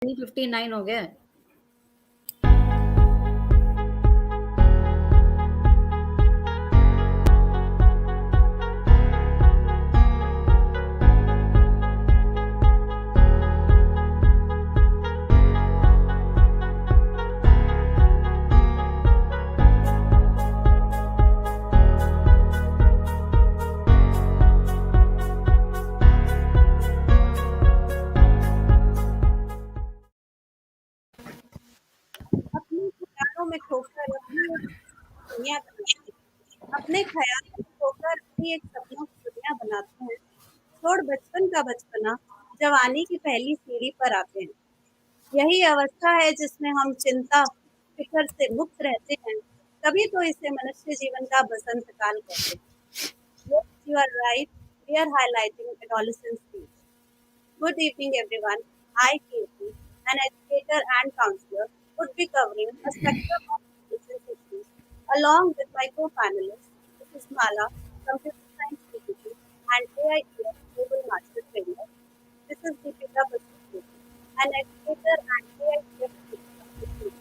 59 हो गया है। अपने ख़्यालों में खोकर अपनी एक दुनिया बनाते हैं। अपने ख़्यालों में खोकर अपनी एक सपनों की दुनिया बनाते हैं। छोड़ बचपन का बचपना, जवानी की पहली सीढ़ी पर आते हैं। यही अवस्था है जिसमें हम चिंता, फ़िक्र से मुक्त रहते हैं। तभी तो इसे मनुष्य जीवन का बसंत काल कहते हैं। Yes, you are right. We are highlighting adolescence stage. Good evening, everyone. I, Kirti, an educator and counselor, would be covering a spectrum of adolescence issues along with my co-panelists, Mrs. Mala, computer science PhD and AI global master trainer, Mrs. Deepika Basudhara, an educator and AI practitioner,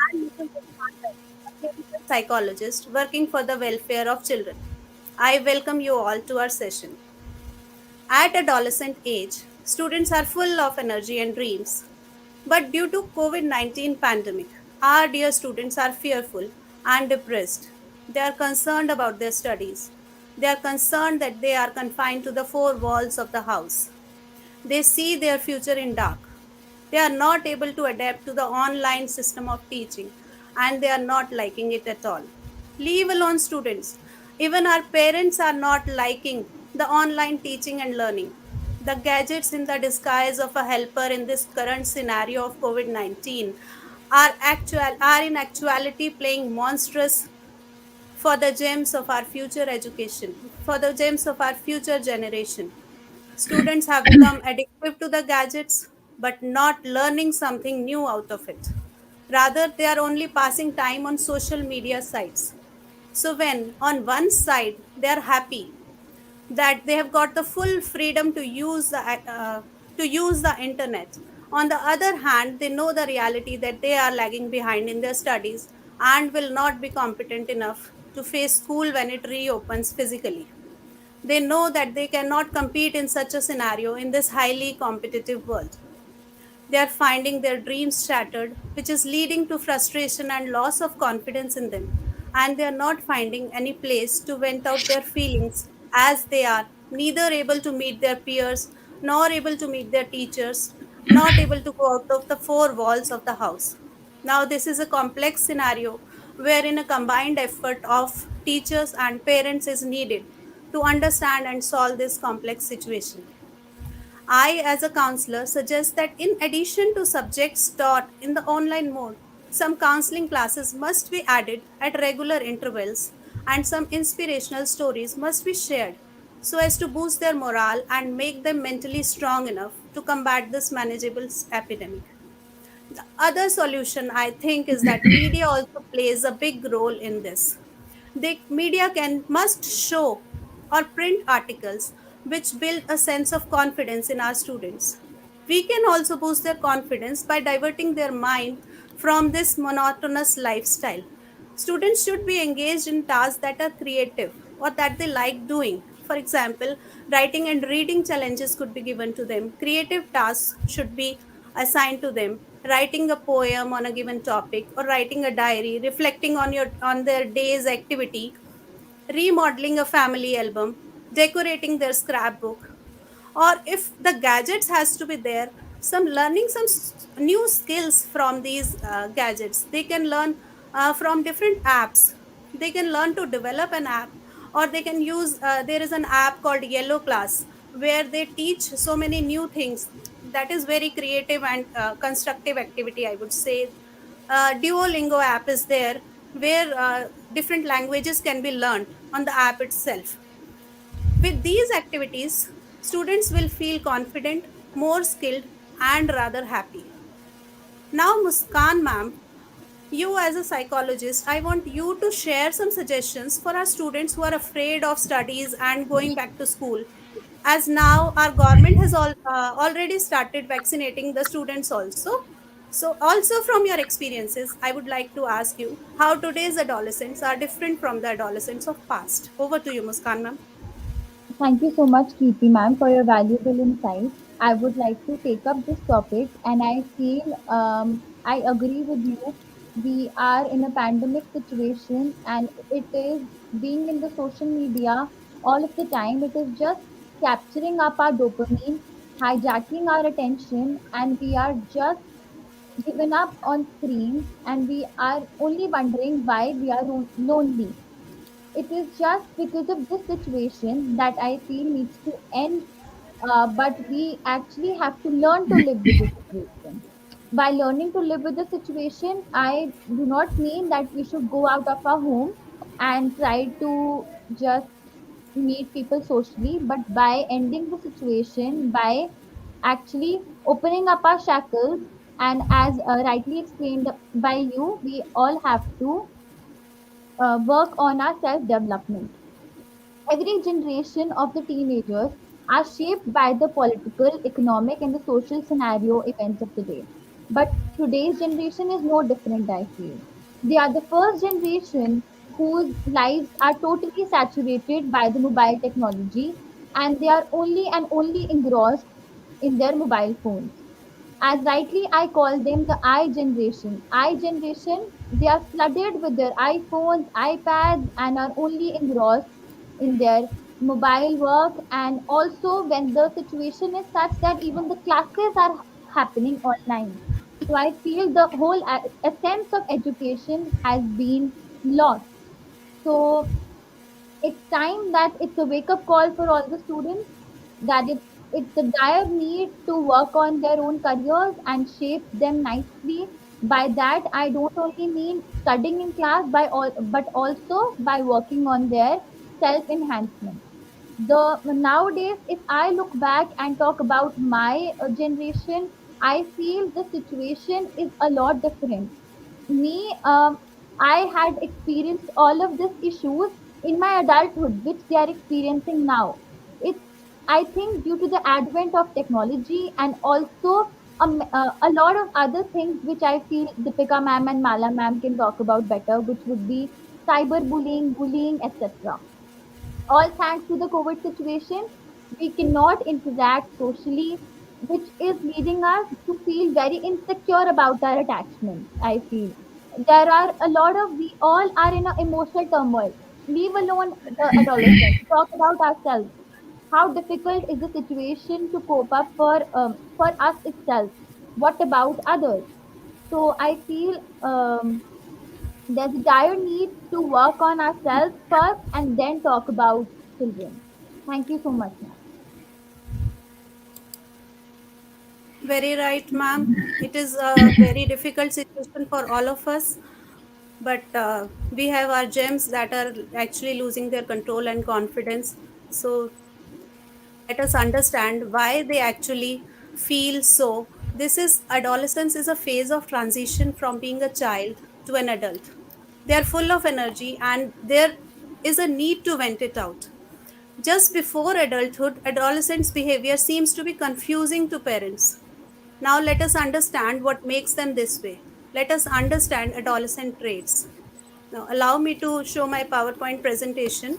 and Mrs. Usman Ravi, a clinical psychologist working for the welfare of children. I welcome you all to our session. At adolescent age, students are full of energy and dreams. But due to COVID-19 pandemic, our dear students are fearful and depressed. They are concerned about their studies. They are concerned that they are confined to the four walls of the house. They see their future in dark. They are not able to adapt to the online system of teaching and they are not liking it at all. Leave alone students. Even our parents are not liking the online teaching and learning. The gadgets in the disguise of a helper in this current scenario of COVID-19 are in actuality playing monstrous for the gems of our future education, for the gems of our future generation. Students have become addictive to the gadgets, but not learning something new out of it. Rather, they are only passing time on social media sites. So, when on one side they are happy that they have got the full freedom to use the internet, on the other hand, they know the reality that they are lagging behind in their studies and will not be competent enough to face school when it reopens physically. They know that they cannot compete in such a scenario in this highly competitive world. They are finding their dreams shattered, which is leading to frustration and loss of confidence in them. And they are not finding any place to vent out their feelings as they are neither able to meet their peers, nor able to meet their teachers, not able to go out of the four walls of the house. Now, this is a complex scenario wherein a combined effort of teachers and parents is needed to understand and solve this complex situation. I, as a counselor, suggest that in addition to subjects taught in the online mode, some counseling classes must be added at regular intervals and some inspirational stories must be shared so as to boost their morale and make them mentally strong enough to combat this manageable epidemic. The other solution I think is that media also plays a big role in this. The media can must show or print articles which build a sense of confidence in our students. We can also boost their confidence by diverting their mind from this monotonous lifestyle. Students should be engaged in tasks that are creative or that they like doing. For example, writing and reading challenges could be given to them. Creative tasks should be assigned to them. Writing a poem on a given topic or writing a diary reflecting on their day's activity, remodeling a family album, decorating their scrapbook, or if the gadgets has to be there, some learning some new skills from these gadgets. They can learn from different apps. They can learn to develop an app, or they can use there is an app called Yellow Class where they teach so many new things. That is very creative and constructive activity, I would say. Duolingo app is there where different languages can be learned on the app itself. With these activities, students will feel confident, more skilled, and rather happy. Now, Muskan ma'am, you as a psychologist, I want you to share some suggestions for our students who are afraid of studies and going back to school, as now our government has already started vaccinating the students also. So also from your experiences, I would like to ask you how today's adolescents are different from the adolescents of past. Over to you, Muskan ma'am. Thank you so much, Kirti ma'am, for your valuable insight. I would like to take up this topic, and I feel I agree with you. We are in a pandemic situation, and it is being in the social media all of the time. It is just capturing up our dopamine, hijacking our attention, and we are just given up on screens, and we are only wondering why we are lonely. It is just because of this situation that I feel needs to end, but we actually have to learn to live with the situation. By learning to live with the situation, I do not mean that we should go out of our home and try to just meet people socially, but by ending the situation, by actually opening up our shackles, and as rightly explained by you, we all have to work on our self development. Every generation of the teenagers are shaped by the political, economic, and the social scenario events of the day. But today's generation is no different, I feel. They are the first generation whose lives are totally saturated by the mobile technology, and they are only and only engrossed in their mobile phones. As rightly I call them the I generation. I generation, they are flooded with their iPhones, iPads, and are only engrossed in their mobile work. And also, when the situation is such that even the classes are happening online. So I feel the whole essence of education has been lost. So it's time that it's a wake up call for all the students that it's a dire need to work on their own careers and shape them nicely. By that, I don't only mean studying in class but also by working on their self enhancement. The nowadays, if I look back and talk about my generation, I feel the situation is a lot different. Me, I had experienced all of these issues in my adulthood, which they are experiencing now. It's, I think, due to the advent of technology and also a lot of other things which I feel Deepika ma'am and Mala ma'am can talk about better, which would be cyberbullying, bullying, etc. All thanks to the COVID situation, we cannot interact socially, which is leading us to feel very insecure about our attachments. I feel there are a lot of, we all are in an emotional turmoil. Leave alone the adolescents. Talk about ourselves. How difficult is the situation to cope up for us itself? What about others? So I feel there's a dire need to work on ourselves first and then talk about children. Thank you so much, ma'am. Very right, ma'am. It is a very difficult situation for all of us, but we have our gems that are actually losing their control and confidence. So let us understand why they actually feel so. This is adolescence is a phase of transition from being a child to an adult. They are full of energy and there is a need to vent it out. Just before adulthood, adolescents' behavior seems to be confusing to parents. Now let us understand what makes them this way. Let us understand adolescent traits. Now allow me to show my PowerPoint presentation.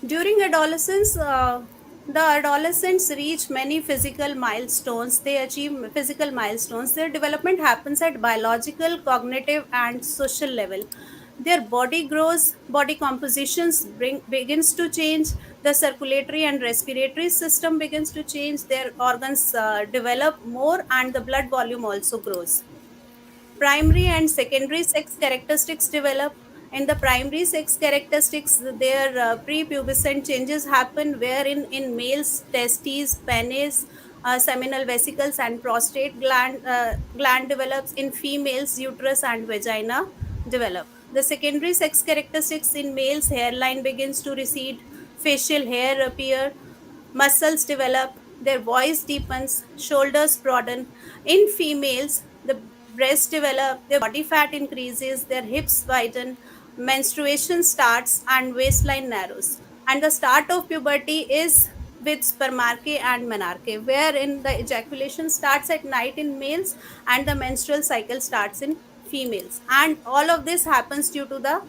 During adolescence, the adolescents reach many physical milestones. They achieve physical milestones. Their development happens at biological, cognitive, and social level. Their body grows, body compositions begins to change. The circulatory and respiratory system begins to change. Their organs develop more, and the blood volume also grows. Primary and secondary sex characteristics develop. In the primary sex characteristics, their prepubescent changes happen, wherein in males testes, penis, seminal vesicles and prostate gland develops in females, uterus and vagina develop. The secondary sex characteristics: in males, hairline begins to recede, facial hair appear, muscles develop, their voice deepens, shoulders broaden. In females, the breast develop, their body fat increases, their hips widen, menstruation starts, and waistline narrows. And the start of puberty is with spermarche and menarche, wherein the ejaculation starts at night in males and the menstrual cycle starts in females. And all of this happens due to the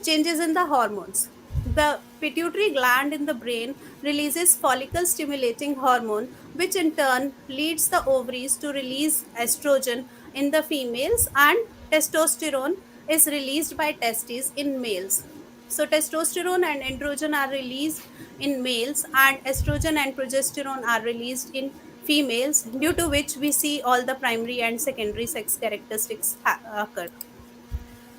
changes in the hormones. The pituitary gland in the brain releases follicle stimulating hormone, which in turn leads the ovaries to release estrogen in the females, and testosterone is released by testes in males. So, testosterone and androgen are released in males, and estrogen and progesterone are released in females, due to which we see all the primary and secondary sex characteristics occur.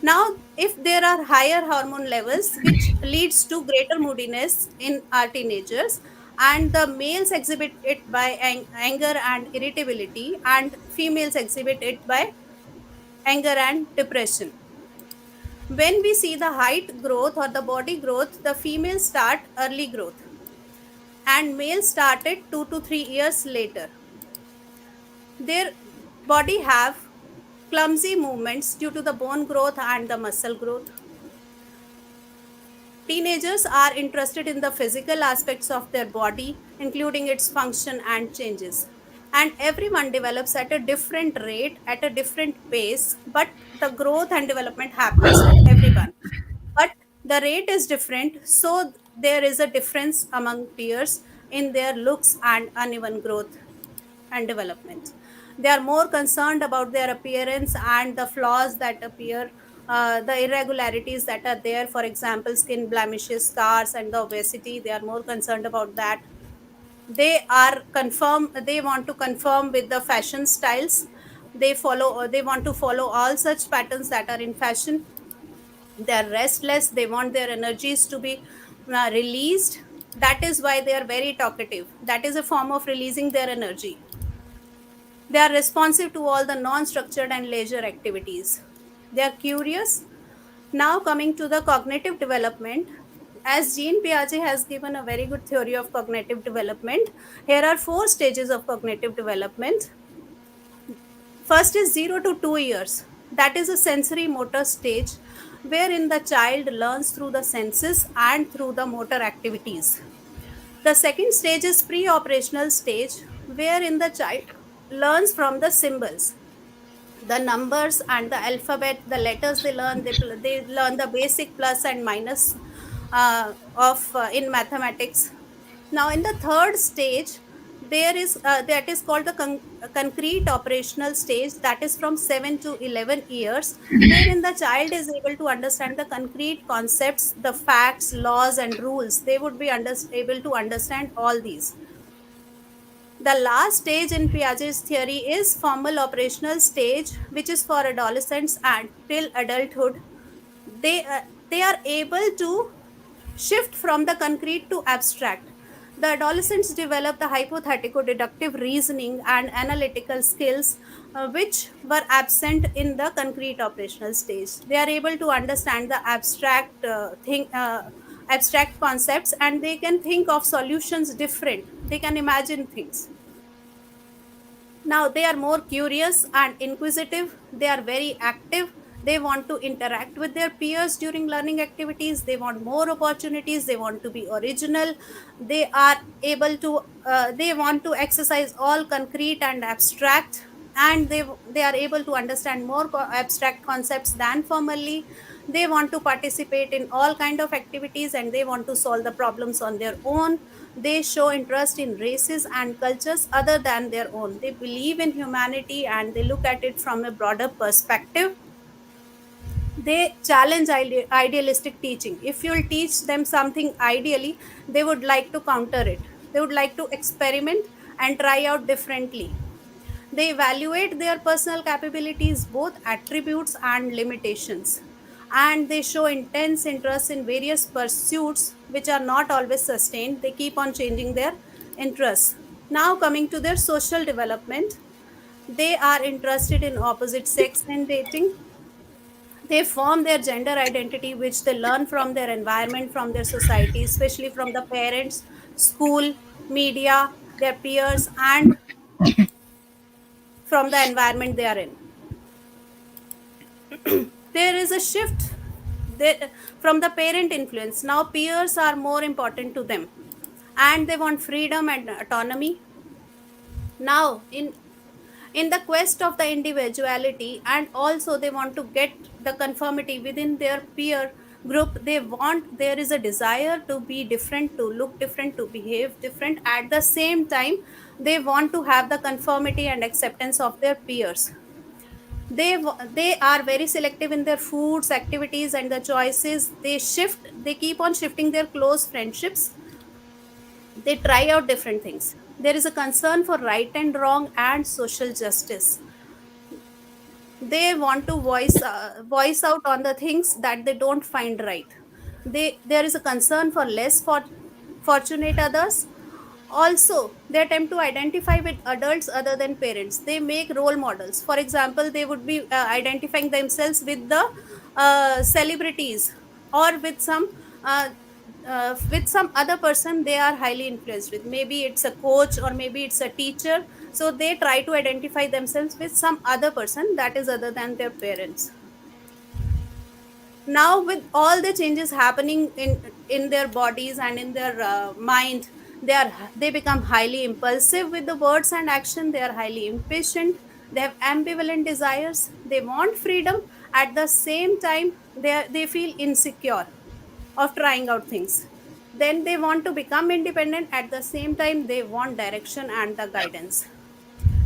Now, if there are higher hormone levels, which leads to greater moodiness in our teenagers, and the males exhibit it by anger and irritability, and females exhibit it by anger and depression. When we see the height growth or the body growth, the females start early growth, and males started 2 to 3 years later. Their body have clumsy movements due to the bone growth and the muscle growth. Teenagers are interested in the physical aspects of their body, including its function and changes. And everyone develops at a different rate, at a different pace, but the growth and development happens with everyone. But the rate is different, so there is a difference among peers in their looks and uneven growth and development. They are more concerned about their appearance and the flaws that appear, the irregularities that are there, for example, skin blemishes, scars, and the obesity. They are more concerned about that. They want to conform with the fashion styles. They want to follow all such patterns that are in fashion. They are restless, they want their energies to be released. That is why they are very talkative. That is a form of releasing their energy. They are responsive to all the non structured and leisure activities. They are curious. Now, coming to the cognitive development, as Jean Piaget has given a very good theory of cognitive development, here are four stages of cognitive development. First is 0 to 2 years. That is a sensory motor stage wherein the child learns through the senses and through the motor activities. The second stage is pre operational stage wherein the child learns from the symbols, the numbers and the alphabet, the letters they learn. They learn the basic plus and minus of in mathematics. Now, in the third stage, there is that is called the concrete operational stage, that is from 7 to 11 years, wherein the child is able to understand the concrete concepts, the facts, laws, and rules. They would be able to understand all these. The last stage in Piaget's theory is formal operational stage, which is for adolescents and till adulthood. They are able to shift from the concrete to abstract. The adolescents develop the hypothetical deductive reasoning and analytical skills, which were absent in the concrete operational stage. They are able to understand the abstract concepts, and they can think of solutions different. They can imagine things. Now they are more curious and inquisitive. They are very active. They want to interact with their peers during learning activities. They want more opportunities. They want to be original. They are able to, they want to exercise all concrete and abstract, and they are able to understand more abstract concepts than formally. They want to participate in all kind of activities, and they want to solve the problems on their own. They show interest in races and cultures other than their own. They believe in humanity and they look at it from a broader perspective. They challenge idealistic teaching. If you'll teach them something ideally, they would like to counter it. They would like to experiment and try out differently. They evaluate their personal capabilities, both attributes and limitations. And they show intense interest in various pursuits which are not always sustained. They keep on changing their interests. Now, coming to their social development, they are interested in opposite sex and dating. They form their gender identity, which they learn from their environment, from their society, especially from the parents, school, media, their peers, and from the environment they are in. There is a shift from the parent influence. Now, peers are more important to them, and they want freedom and autonomy. Now, in the quest of the individuality, and also they want to get the conformity within their peer group, they want, there is a desire to be different, to look different, to behave different. At the same time, they want to have the conformity and acceptance of their peers. They are very selective in their foods, activities, and the choices. They keep on shifting their close friendships. They try out different things. There is a concern for right and wrong and social justice. They want to voice out on the things that they don't find right. There is a concern for fortunate others. Also, they attempt to identify with adults other than parents. They make role models. For example, they would be identifying themselves with the celebrities, or uh, with some other person they are highly influenced with. Maybe it's a coach, or maybe it's a teacher. So they try to identify themselves with some other person that is other than their parents. Now, with all the changes happening in their bodies and in their mind, they become highly impulsive with the words and action. They are highly impatient. They have ambivalent desires. They want freedom. At the same time, they feel insecure of trying out things. Then they want to become independent. At the same time, they want direction and the guidance.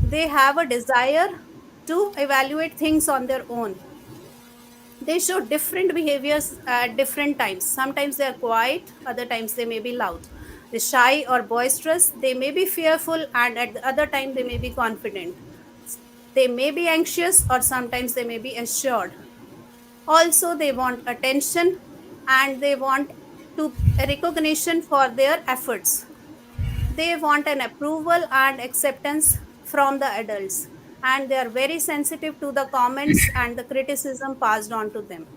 They have a desire to evaluate things on their own. They show different behaviors at different times. Sometimes they are quiet, other times they may be loud. They're shy or boisterous, they may be fearful, and at the other time they may be confident. They may be anxious, or sometimes they may be assured. Also, they want attention, and they want to recognition for their efforts. They want an approval and acceptance from the adults, and they are very sensitive to the comments and the criticism passed on to them.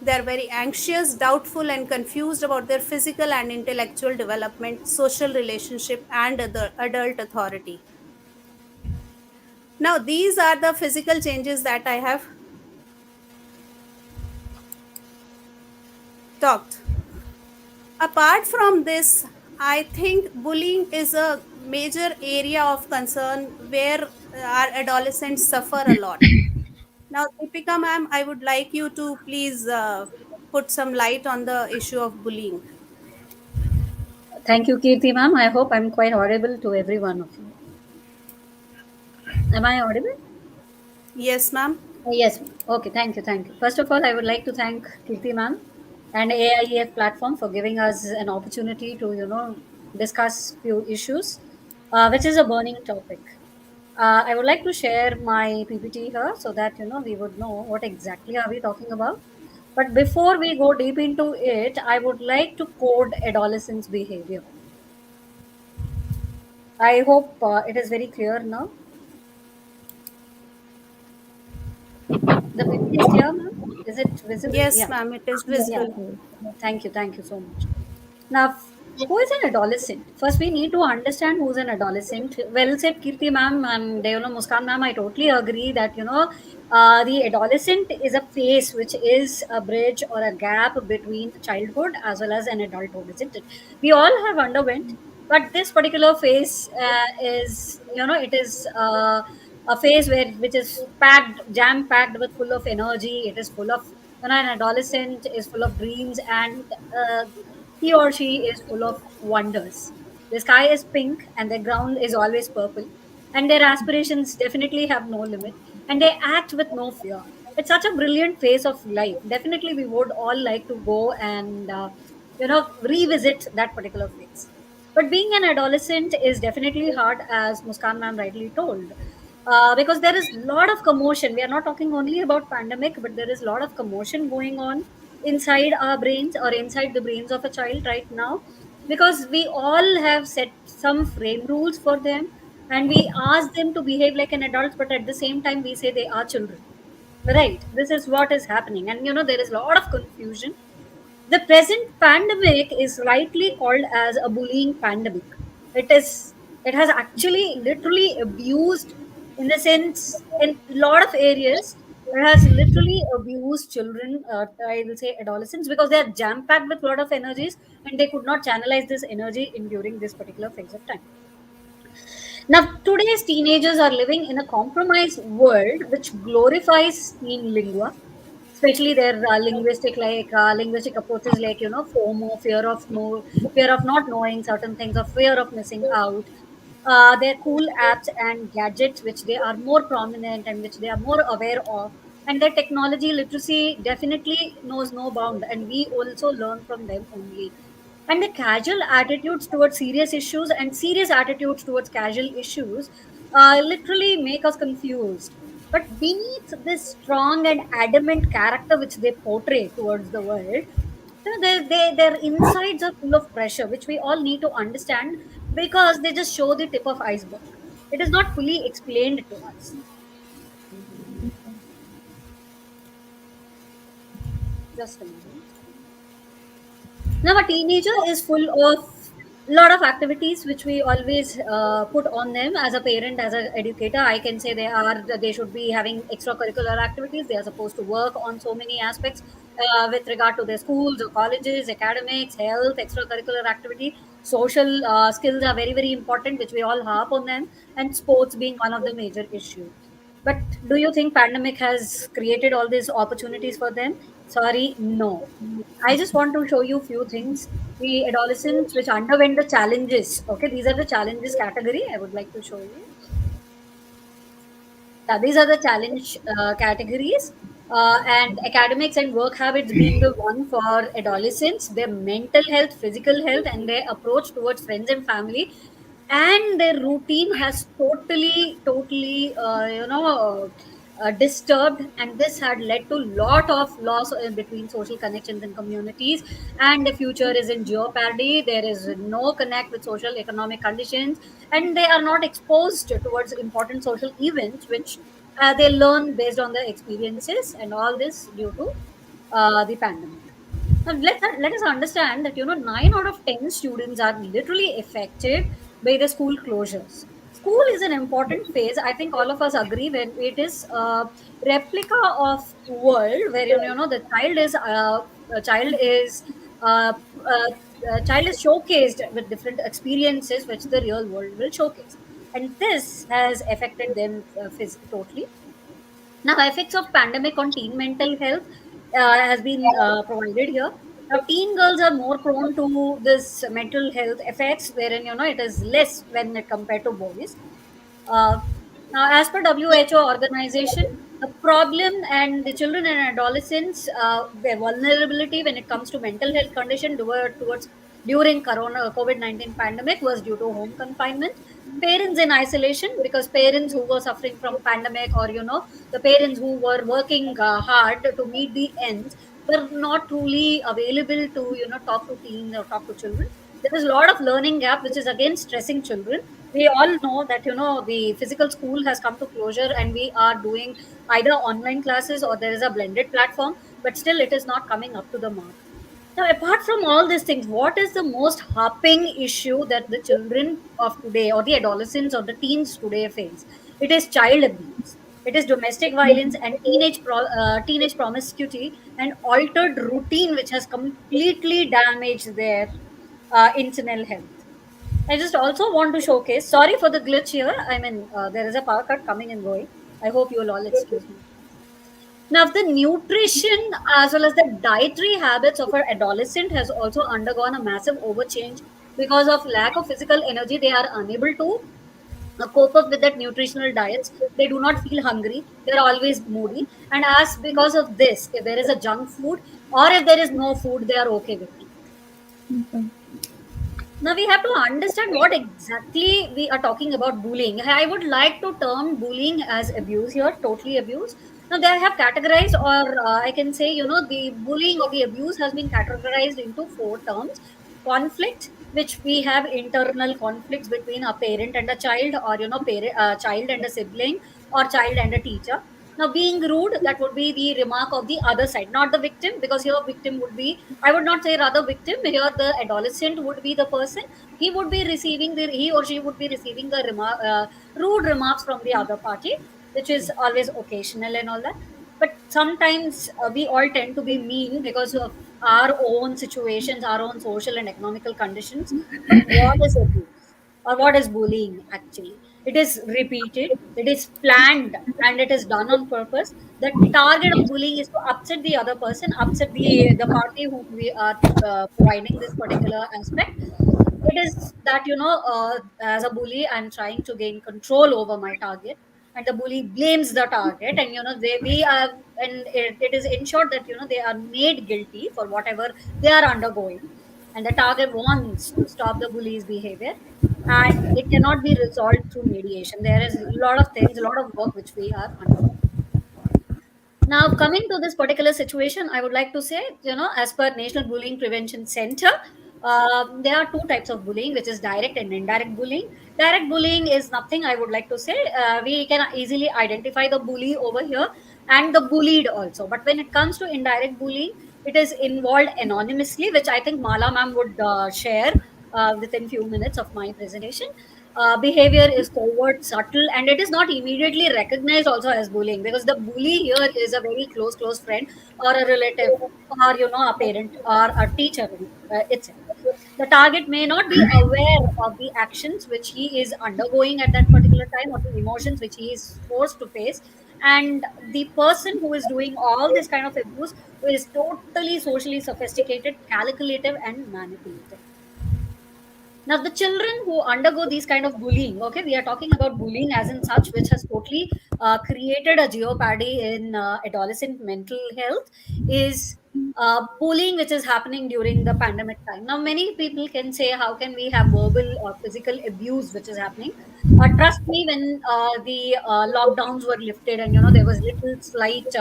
They are very anxious, doubtful, and confused about their physical and intellectual development, social relationship, and other adult authority. Now, these are the physical changes that I have talked. Apart from this, I think bullying is a major area of concern where our adolescents suffer a lot. Now, Deepika ma'am, I would like you to please put some light on the issue of bullying. Thank you, Kirti ma'am. I hope I'm quite audible to every one of you. Am I audible? Yes, ma'am. Yes, ma'am. Okay, thank you, thank you. First of all, I would like to thank Kirti ma'am and AIEF platform for giving us an opportunity to, discuss few issues, which is a burning topic. I would like to share my PPT here so that, we would know what exactly are we talking about. But before we go deep into it, I would like to code adolescence behavior. I hope it is very clear now. The PPT is clear, ma'am? Is it visible? Yes, Yeah. ma'am, it is Yes, Yeah. visible. yes. Thank you so much. Now, who is an adolescent? First, we need to understand who's an adolescent. Well said, Kirti ma'am and Muskan ma'am. I totally agree that the adolescent is a phase which is a bridge or a gap between childhood as well as an adulthood, isn't it? We all have underwent, but this particular phase is it is a phase which is packed, jam packed with full of energy. It is full of an adolescent is full of dreams and he or she is full of wonders. The sky is pink and the ground is always purple, and their aspirations definitely have no limit, and they act with no fear. It's such a brilliant phase of life. Definitely, we would all like to go and revisit that particular phase. But being an adolescent is definitely hard, as Muskan ma'am rightly told, because there is a lot of commotion. We are not talking only about pandemic, but there is a lot of commotion going on inside our brains or inside the brains of a child right now. because we all have set some frame rules for them, and we ask them to behave like an adult, but at the same time we say they are children. Right, this is what is happening, and there is a lot of confusion. The present pandemic is rightly called as a bullying pandemic. It is. It has actually literally abused, in the sense, in a lot of areas. It has literally abused children. I will say adolescents, because they are jam packed with a lot of energies, and they could not channelize this energy in during this particular phase of time. Now, today's teenagers are living in a compromised world which glorifies teen lingua, especially their linguistic approaches, like FOMO, fear of not knowing certain things, or fear of missing out. Their cool apps and gadgets, which they are more prominent and which they are more aware of, and their technology literacy definitely knows no bound, and we also learn from them only. And the casual attitudes towards serious issues and serious attitudes towards casual issues literally make us confused. But beneath this strong and adamant character which they portray towards the world, their insides are full of pressure, which we all need to understand, because they just show the tip of iceberg. It is not fully explained to us. Just a moment. Now, a teenager is full of lot of activities which we always put on them. As a parent, as an educator, I can say they should be having extracurricular activities. They are supposed to work on so many aspects with regard to their schools or colleges, academics, health, extracurricular activity. Social skills are very very important, which we all harp on them, and sports being one of the major issue. But do you think pandemic has created all these opportunities for them? Sorry, no. I just want to show you few things. The adolescents which underwent the challenges. Okay, these are the challenges category. I would like to show you. Yeah, these are the challenge categories. And academics and work habits being the one for adolescents, their mental health, physical health, and their approach towards friends and family, and their routine has totally disturbed, and this had led to lot of loss between social connections and communities, and the future is in jeopardy. There is no connect with social economic conditions, and they are not exposed towards important social events which they learn based on their experiences, and all this due to the pandemic. Now, let us understand that 9 out of 10 students are literally affected by the school closures. School is an important phase. I think all of us agree when it is a replica of world where the uh, child is showcased with different experiences which the real world will showcase, and this has affected them totally. Now, effects of pandemic on teen mental health has been provided here. Now, teen girls are more prone to this mental health effects, wherein it is less when it compared to boys. Uh, Now, as per WHO organization, the problem and the children and adolescents, their vulnerability when it comes to mental health condition towards during Corona COVID-19 pandemic was due to home confinement, parents in isolation, because parents who were suffering from pandemic, or the parents who were working hard to meet the ends, were not truly available to talk to teens or talk to children. There is a lot of learning gap which is again stressing children. We all know that the physical school has come to closure, and we are doing either online classes or there is a blended platform, but still it is not coming up to the mark. Now, apart from all these things, what is the most harping issue that the children of today, or the adolescents or the teens today face? It is child abuse. It is domestic violence and teenage promiscuity and altered routine, which has completely damaged their internal health. I just also want to showcase. Sorry for the glitch here. I mean, there is a power cut coming and going. I hope you will all excuse me. Now, the nutrition as well as the dietary habits of our adolescent has also undergone a massive overchange because of lack of physical energy. They are unable to cope up with that nutritional diets. They do not feel hungry. They're always moody. And as because of this, if there is a junk food or if there is no food, they are okay with it. Now we have to understand what exactly we are talking about bullying. I would like to term bullying as abuse here, totally abuse. Now they have categorized, or I can say, the bullying or the abuse has been categorized into four terms: conflict, which we have internal conflicts between a parent and a child, or parent child and a sibling, or child and a teacher. Now, being rude, that would be the remark of the other side, not the victim, because here victim would be, I would not say rather victim, here the adolescent would be the person. He would be receiving he or she would be receiving the rude remarks from the other party, which is always occasional and all that. But sometimes we all tend to be mean because of our own situations, our own social and economical conditions. But what is abuse, or what is bullying actually? It is repeated, it is planned, and it is done on purpose. The target of bullying is to upset the other person, upset the party whom we are providing this particular aspect. It is that, as a bully, I'm trying to gain control over my target, and the bully blames the target, and they we are, and it is ensured that they are made guilty for whatever they are undergoing, and the target wants to stop the bully's behavior, and it cannot be resolved through mediation. There is a lot of things, a lot of work which we are undergoing. Now, coming to this particular situation, I would like to say, as per National Bullying Prevention Center, there are two types of bullying, which is direct and indirect bullying. Direct bullying is nothing, I would like to say. We can easily identify the bully over here and the bullied also. But when it comes to indirect bullying, it is involved anonymously, which I think Mala ma'am would share within few minutes of my presentation. Behavior is covert, subtle, and it is not immediately recognized also as bullying, because the bully here is a very close friend, or a relative, or a parent, or a teacher itself. The target may not be aware of the actions which he is undergoing at that particular time, or the emotions which he is forced to face. And the person who is doing all this kind of abuse is totally socially sophisticated, calculative, and manipulative. Now, the children who undergo these kind of bullying, okay, we are talking about bullying as in such, which has totally created a jeopardy in adolescent mental health, is bullying which is happening during the pandemic time. Now, many people can say, how can we have verbal or physical abuse which is happening? Trust me, when the lockdowns were lifted, and there was little slight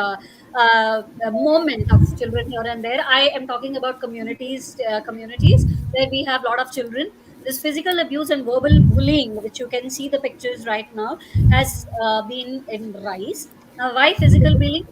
moment of children here and there. I am talking about communities where we have a lot of children. This physical abuse and verbal bullying, which you can see the pictures right now, has been in rise. Now, why physical bullying?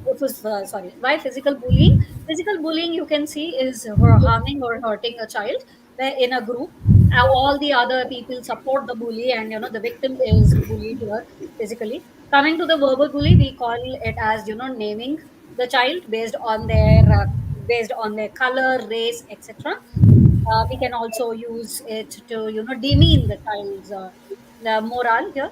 Sorry, why physical bullying? Physical bullying, you can see, is harming or hurting a child where in a group. All the other people support the bully, and the victim is bullied here physically. Coming to the verbal bully, we call it as naming the child based on their color, race, etc. We can also use it to demean the child's the morale here.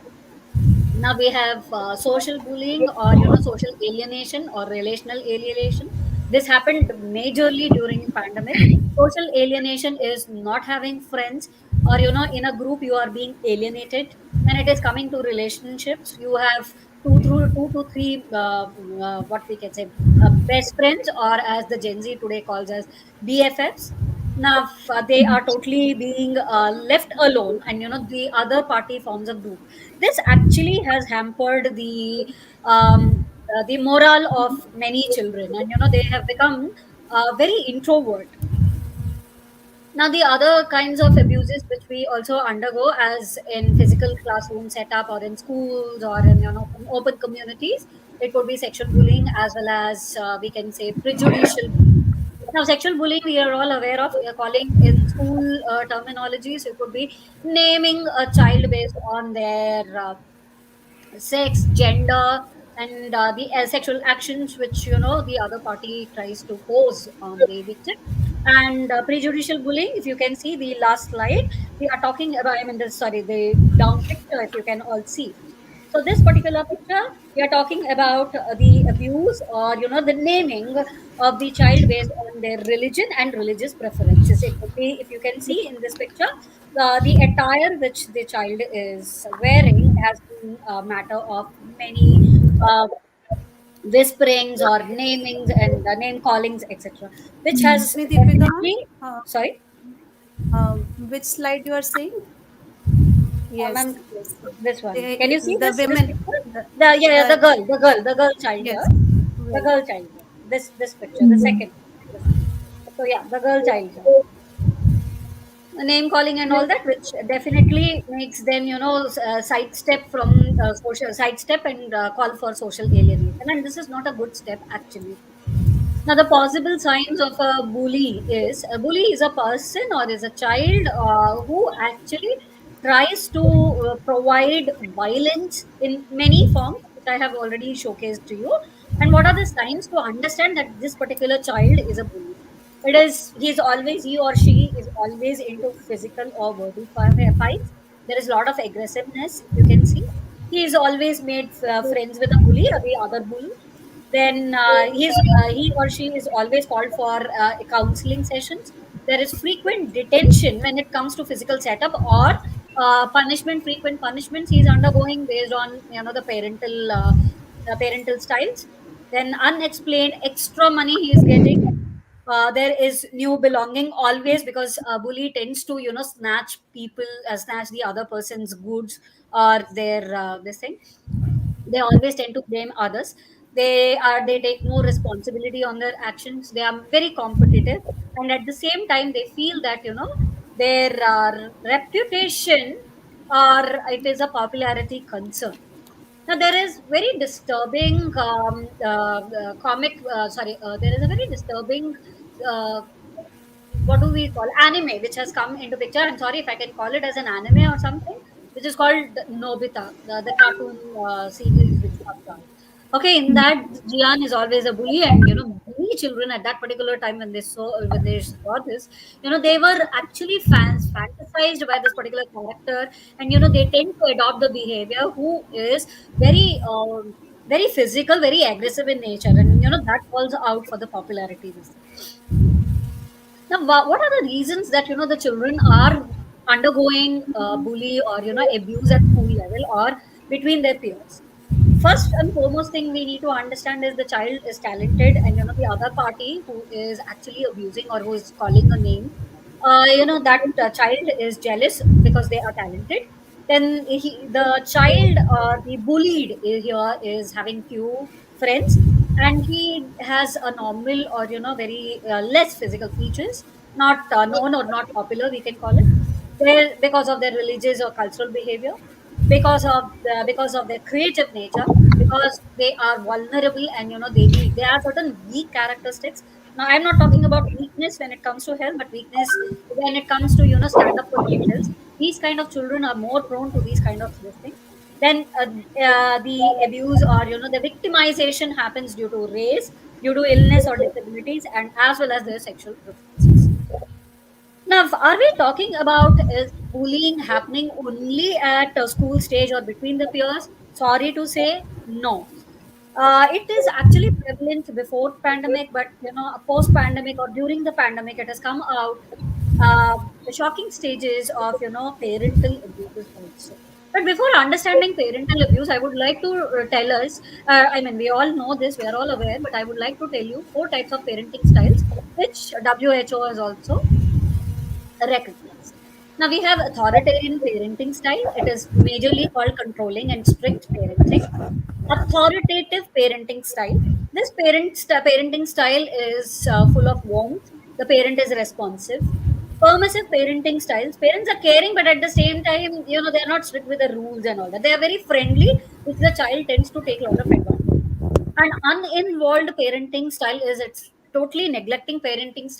Now we have social bullying, or social alienation or relational alienation. This happened majorly during pandemic. Social alienation is not having friends, or in a group you are being alienated. When it is coming to relationships, you have two to three what we can say, best friends, or as the Gen Z today calls as BFFs. Now they are totally being left alone, and the other party forms a group. This actually has hampered the morale of many children, and they have become very introvert. Now, the other kinds of abuses which we also undergo, as in physical classroom setup, or in schools, or in open communities, it would be sexual bullying, as well as we can say prejudicial bullying. Now, sexual bullying, we are all aware of. We are calling in school terminologies. It could be naming a child based on their sex, gender, and the sexual actions which the other party tries to pose on the victim. And prejudicial bullying, if you can see the last slide, we are talking about, I mean, sorry, the down picture, if you can all see. So this particular picture, we are talking about the abuse, or the naming of the child based on their religion and religious preferences. It could be, if you can see in this picture, the attire which the child is wearing has been a matter of many uh, whisperings or namings and name callings, etc., which has Excuse me, Deepika. definitely, Uh, sorry, which slide you are saying? Yes, ma'am, yes. this one. Can you see The this women. picture? The, Yeah, uh, the girl child here. yes. The Right. girl child here. This picture, the second. This one. So yeah, the girl child here. name calling and all that, which definitely makes them, sidestep from social sidestep and call for social alienation. And this is not a good step, actually. Now, the possible signs of a bully is a person or is a child who actually tries to provide violence in many forms, which I have already showcased to you. And what are the signs to understand that this particular child is a bully? It is he or she is always into physical or verbal fights. There is a lot of aggressiveness, you can see. He is always made friends with a bully or the other bully. Then he or she is always called for counseling sessions. There is frequent detention when it comes to physical setup or frequent punishments he is undergoing based on the parental styles. Then unexplained extra money he is getting. There is new belonging always, because bully tends to snatch the other person's goods or their this thing. They always tend to blame others. They take no responsibility on their actions. They are very competitive, and at the same time they feel that their reputation, or it is a popularity concern. Now there is very disturbing there is a very disturbing uh, what do we call anime which has come into picture. I'm sorry if I can call it as an anime or something, which is called Nobita, the cartoon series which comes out. Okay, in that Jian is always a bully, and many children at that particular time when they saw this, they were actually fans fantasized by this particular character, and they tend to adopt the behavior who is very very physical, very aggressive in nature, and that falls out for the popularity. This now, what are the reasons that the children are undergoing bully or abuse at school level or between their peers? First and foremost thing we need to understand is the child is talented, and the other party who is actually abusing or who is calling a name, that child is jealous because they are talented. Then the child, the bullied here, is having few friends, and he has a normal or very less physical features, not known or not popular, we can call it, there because of their religious or cultural behavior, because of their creative nature, because they are vulnerable, and they are certain weak characteristics. Now I'm not talking about weakness when it comes to health, but weakness when it comes to stand up for themselves. These kind of children are more prone to these kind of this thing. Then the abuse or the victimization happens due to race, due to illness or disabilities, and as well as their sexual preferences. Now, are we talking about is bullying happening only at a school stage or between the peers? Sorry to say, no. It is actually prevalent before pandemic, but post pandemic or during the pandemic, it has come out the shocking stages of parental abuses also. But before understanding parental abuse, I would like to tell us. I mean, we all know this, we are all aware, but I would like to tell you four types of parenting styles, which WHO has also recognized. Now we have authoritarian parenting style. It is majorly called controlling and strict parenting. Authoritative parenting style. This parenting style is full of warmth. The parent is responsive. Permissive parenting styles. Parents are caring, but at the same time, they are not strict with the rules and all that. They are very friendly, which the child tends to take a lot of advantage. And uninvolved parenting style is it's totally neglecting parenting